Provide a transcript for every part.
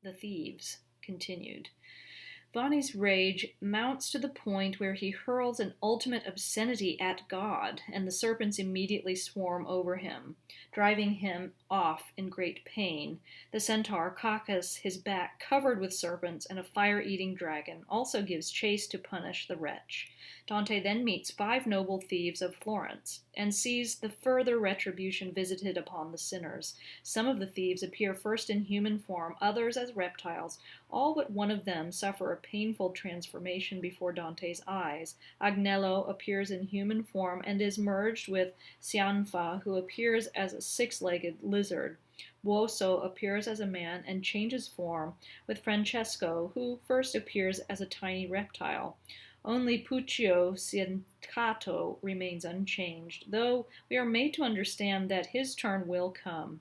The thieves continued. Vanni's rage mounts to the point where he hurls an ultimate obscenity at God, and the serpents immediately swarm over him, driving him off in great pain. The centaur Cacus, his back covered with serpents and a fire-eating dragon, also gives chase to punish the wretch. Dante then meets 5 noble thieves of Florence, and sees the further retribution visited upon the sinners. Some of the thieves appear first in human form, others as reptiles. All but one of them suffer a painful transformation before Dante's eyes. Agnello appears in human form and is merged with Cianfa, who appears as a 6-legged lizard. Buoso appears as a man and changes form with Francesco, who first appears as a tiny reptile. Only Puccio Ciancato remains unchanged, though we are made to understand that his turn will come.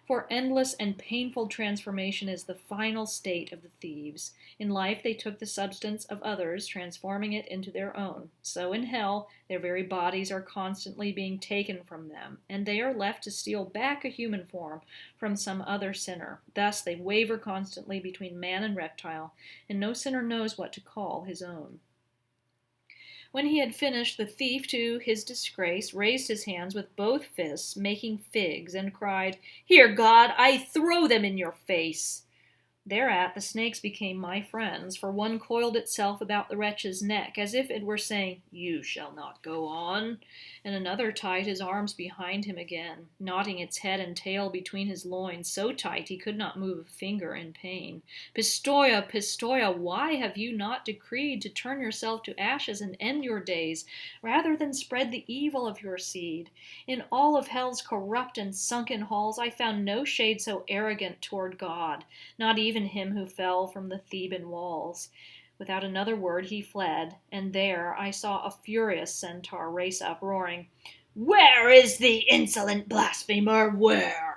For endless and painful transformation is the final state of the thieves. In life they took the substance of others, transforming it into their own. So in hell, their very bodies are constantly being taken from them, and they are left to steal back a human form from some other sinner. Thus they waver constantly between man and reptile, and no sinner knows what to call his own. When he had finished, the thief, to his disgrace, raised his hands with both fists, making figs, and cried, "Here, God, I throw them in your face!" Thereat the snakes became my friends, for one coiled itself about the wretch's neck, as if it were saying, "You shall not go on," and another tied his arms behind him again, knotting its head and tail between his loins, so tight he could not move a finger in pain. "Pistoia, Pistoia, why have you not decreed to turn yourself to ashes and end your days, rather than spread the evil of your seed? In all of hell's corrupt and sunken halls I found no shade so arrogant toward God, not even him who fell from the Theban walls." Without another word he fled, and there I saw a furious centaur race up, roaring, "Where is the insolent blasphemer? Where?"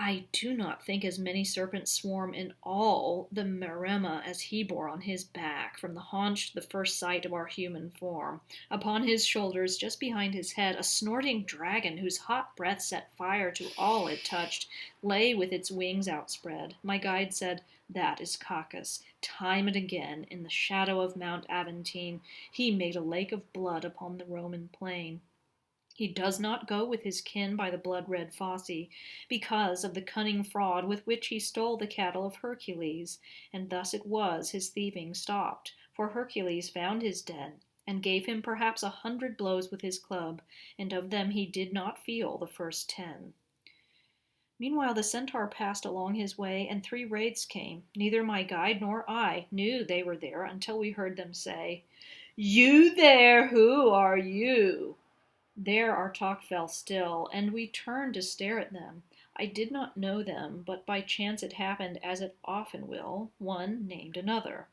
I do not think as many serpents swarm in all the Maremma as he bore on his back, from the haunch to the first sight of our human form. Upon his shoulders, just behind his head, a snorting dragon, whose hot breath set fire to all it touched, lay with its wings outspread. My guide said, "That is Cacus. Time and again, in the shadow of Mount Aventine, he made a lake of blood upon the Roman plain. He does not go with his kin by the blood-red fosse, because of the cunning fraud with which he stole the cattle of Hercules, and thus it was his thieving stopped, for Hercules found his dead, and gave him perhaps 100 blows with his club, and of them he did not feel the first 10. Meanwhile the centaur passed along his way, and 3 wraiths came. Neither my guide nor I knew they were there until we heard them say, "You there, who are you?" There our talk fell still, and we turned to stare at them. I did not know them, but by chance it happened, as it often will, one named another.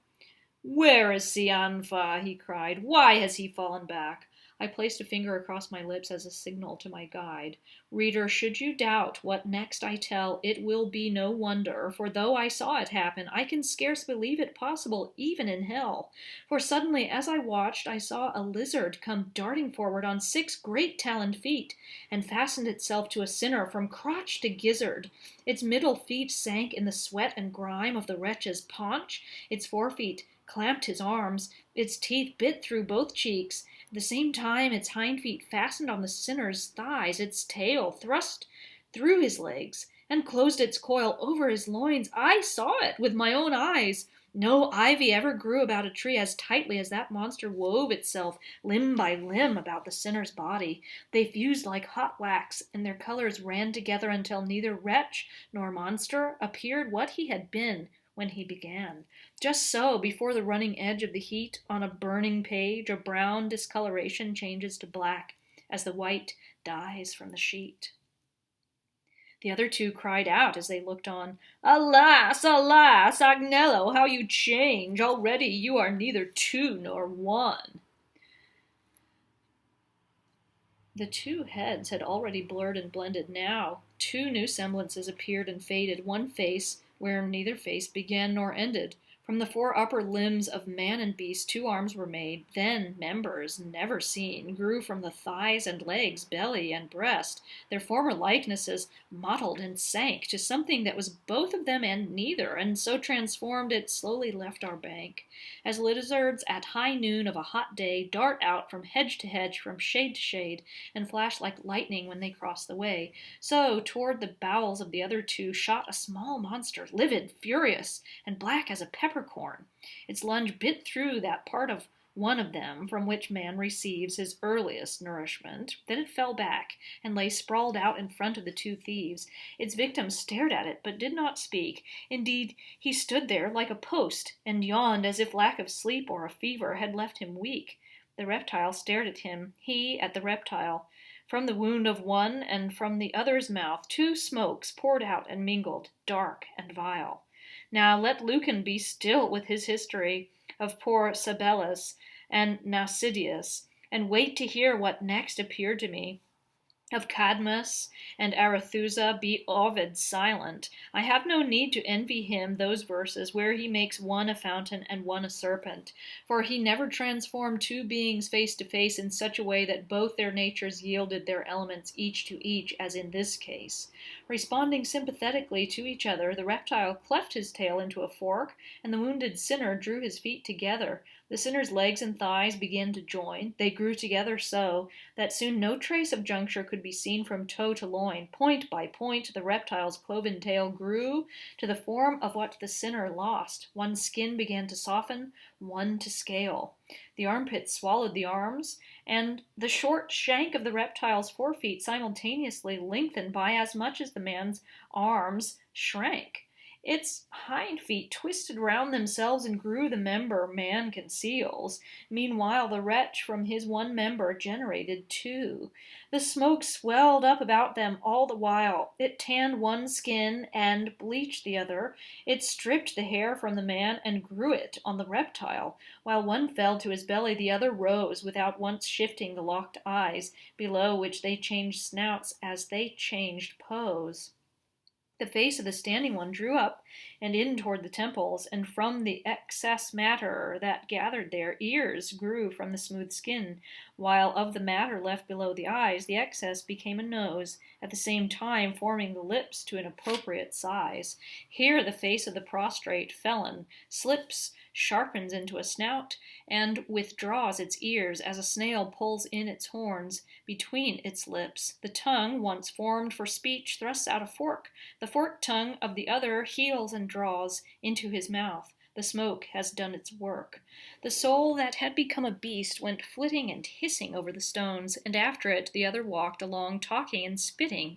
"Where is Cianfa?" he cried. "Why has he fallen back?" I placed a finger across my lips as a signal to my guide. Reader, should you doubt what next I tell, it will be no wonder, for though I saw it happen, I can scarce believe it possible even in hell. For suddenly, as I watched, I saw a lizard come darting forward on 6 great taloned feet, and fastened itself to a sinner from crotch to gizzard. Its middle feet sank in the sweat and grime of the wretch's paunch, its forefeet clamped his arms, its teeth bit through both cheeks. At the same time, its hind feet fastened on the sinner's thighs, its tail thrust through his legs, and closed its coil over his loins. I saw it with my own eyes. No ivy ever grew about a tree as tightly as that monster wove itself limb by limb about the sinner's body. They fused like hot wax, and their colors ran together until neither wretch nor monster appeared what he had been when he began. Just so, before the running edge of the heat on a burning page, a brown discoloration changes to black as the white dies from the sheet. The other 2 cried out as they looked on, "Alas, alas, Agnello, how you change! Already you are neither 2 nor 1. The 2 heads had already blurred and blended. Now 2 new semblances appeared and faded, one face where neither face began nor ended. From the four upper limbs of man and beast 2 arms were made, then members, never seen, grew from the thighs and legs, belly and breast. Their former likenesses mottled and sank to something that was both of them and neither, and so transformed it slowly left our bank. As lizards at high noon of a hot day dart out from hedge to hedge, from shade to shade, and flash like lightning when they cross the way, so toward the bowels of the other two shot a small monster, livid, furious, and black as a peppercorn. Its lunge bit through that part of one of them from which man receives his earliest nourishment. Then it fell back and lay sprawled out in front of the two thieves. Its victim stared at it, but did not speak. Indeed, he stood there like a post, and yawned as if lack of sleep or a fever had left him weak. The reptile stared at him, he at the reptile. From the wound of one and from the other's mouth 2 smokes poured out and mingled, dark and vile. Now let Lucan be still with his history of poor Sabellus and Nausidius, and wait to hear what next appeared to me. Of Cadmus and Arethusa be Ovid silent. I have no need to envy him those verses where he makes one a fountain and one a serpent, for he never transformed 2 beings face to face in such a way that both their natures yielded their elements each to each, as in this case. Responding sympathetically to each other, the reptile cleft his tail into a fork, and the wounded sinner drew his feet together. The sinner's legs and thighs began to join. They grew together so that soon no trace of juncture could be seen from toe to loin. Point by point, the reptile's cloven tail grew to the form of what the sinner lost. One skin began to soften, one to scale. The armpits swallowed the arms, and the short shank of the reptile's forefeet simultaneously lengthened by as much as the man's arms shrank. Its hind feet twisted round themselves and grew the member man conceals. Meanwhile the wretch from his one member generated 2. The smoke swelled up about them all the while. It tanned one skin and bleached the other. It stripped the hair from the man and grew it on the reptile. While one fell to his belly, the other rose without once shifting the locked eyes, below which they changed snouts as they changed pose. The face of the standing one drew up and in toward the temples, and from the excess matter that gathered there, ears grew from the smooth skin, while of the matter left below the eyes, the excess became a nose, at the same time forming the lips to an appropriate size. Here the face of the prostrate felon slips, sharpens into a snout, and withdraws its ears as a snail pulls in its horns between its lips. The tongue, once formed for speech, thrusts out a fork. The forked tongue of the other heals and draws into his mouth. The smoke has done its work. The soul that had become a beast went flitting and hissing over the stones, and after it the other walked along talking and spitting.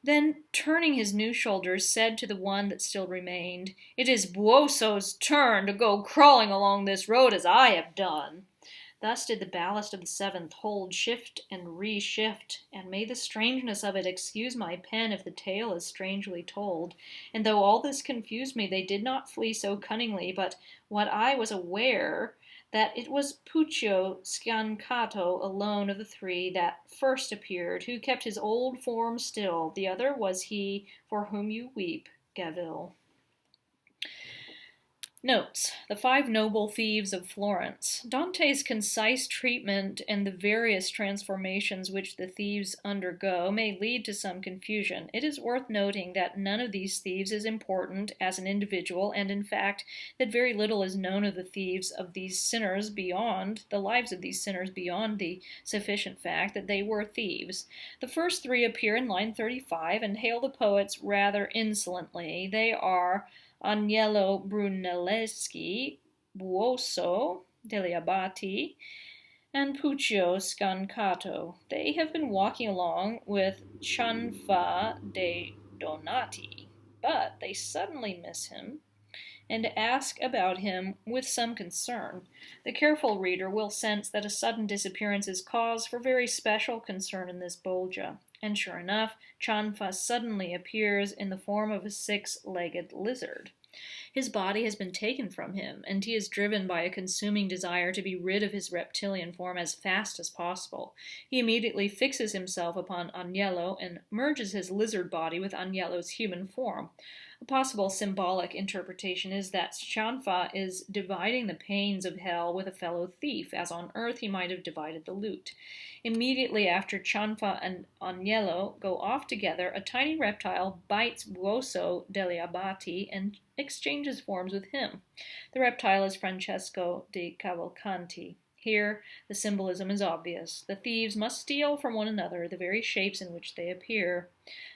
Then, turning his new shoulders, said to the one that still remained, "It is Buoso's turn to go crawling along this road as I have done." Thus did the ballast of the 7th hold, shift and re-shift, and may the strangeness of it excuse my pen if the tale is strangely told. And though all this confused me, they did not flee so cunningly, but what I was aware that it was Puccio Sciancato alone of the 3 that first appeared, who kept his old form still. The other was he for whom you weep, Gavil. Notes: The 5 Noble Thieves of Florence. Dante's concise treatment and the various transformations which the thieves undergo may lead to some confusion. It is worth noting that none of these thieves is important as an individual, and in fact that very little is known of the thieves of these sinners beyond the lives of these sinners beyond the sufficient fact that they were thieves. The first 3 appear in line 35 and hail the poets rather insolently. They are Agnello Brunelleschi, Buoso degli Abati, and Puccio Sciancato. They have been walking along with Cianfa de' Donati, but they suddenly miss him and ask about him with some concern. The careful reader will sense that a sudden disappearance is cause for very special concern in this Bolgia. And sure enough, Cianfa suddenly appears in the form of a 6-legged lizard. His body has been taken from him, and he is driven by a consuming desire to be rid of his reptilian form as fast as possible. He immediately fixes himself upon Agnello and merges his lizard body with Agnello's human form. A possible symbolic interpretation is that Chanfa is dividing the pains of hell with a fellow thief, as on earth he might have divided the loot. Immediately after Chanfa and Agnello go off together, a tiny reptile bites Buoso degli Abati and exchanges forms with him. The reptile is Francesco de Cavalcanti. Here, the symbolism is obvious. The thieves must steal from one another the very shapes in which they appear.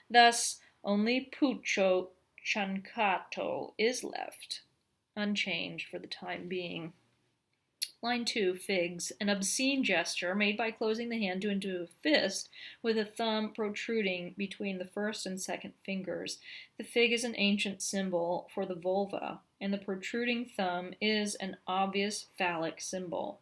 Thus, only Puccio Ciancato is left, unchanged for the time being. Line 2, figs, an obscene gesture made by closing the hand into a fist with a thumb protruding between the first and second fingers. The fig is an ancient symbol for the vulva, and the protruding thumb is an obvious phallic symbol.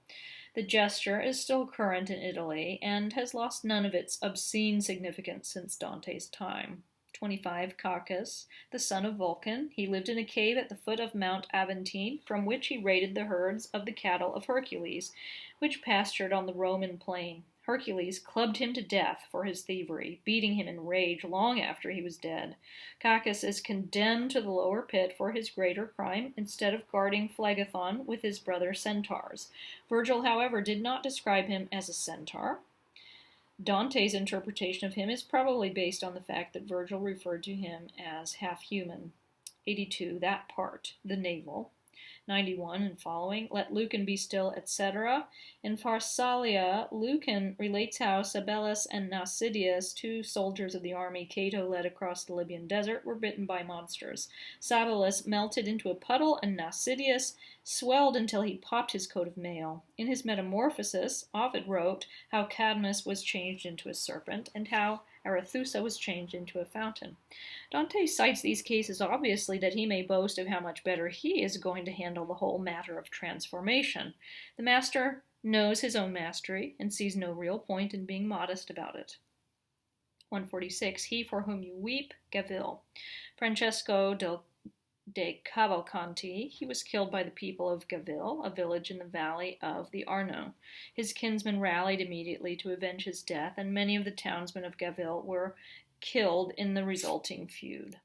The gesture is still current in Italy and has lost none of its obscene significance since Dante's time. 25. Cacus, the son of Vulcan. He lived in a cave at the foot of Mount Aventine, from which he raided the herds of the cattle of Hercules, which pastured on the Roman plain. Hercules clubbed him to death for his thievery, beating him in rage long after he was dead. Cacus is condemned to the lower pit for his greater crime, instead of guarding Phlegethon with his brother centaurs. Virgil, however, did not describe him as a centaur. Dante's interpretation of him is probably based on the fact that Virgil referred to him as half-human. 82. That part, the navel. 91 and following, let Lucan be still, etc. In Pharsalia, Lucan relates how Sabellus and Nausidius, two soldiers of the army Cato led across the Libyan desert, were bitten by monsters. Sabellus melted into a puddle, and Nausidius swelled until he popped his coat of mail. In his Metamorphosis, Ovid wrote how Cadmus was changed into a serpent, and how Arethusa was changed into a fountain. Dante cites these cases obviously that he may boast of how much better he is going to handle the whole matter of transformation. The master knows his own mastery and sees no real point in being modest about it. 146. He for whom you weep, Gavil. Francesco de Cavalcanti, he was killed by the people of Gavil, a village in the valley of the Arno. His kinsmen rallied immediately to avenge his death, and many of the townsmen of Gavil were killed in the resulting feud.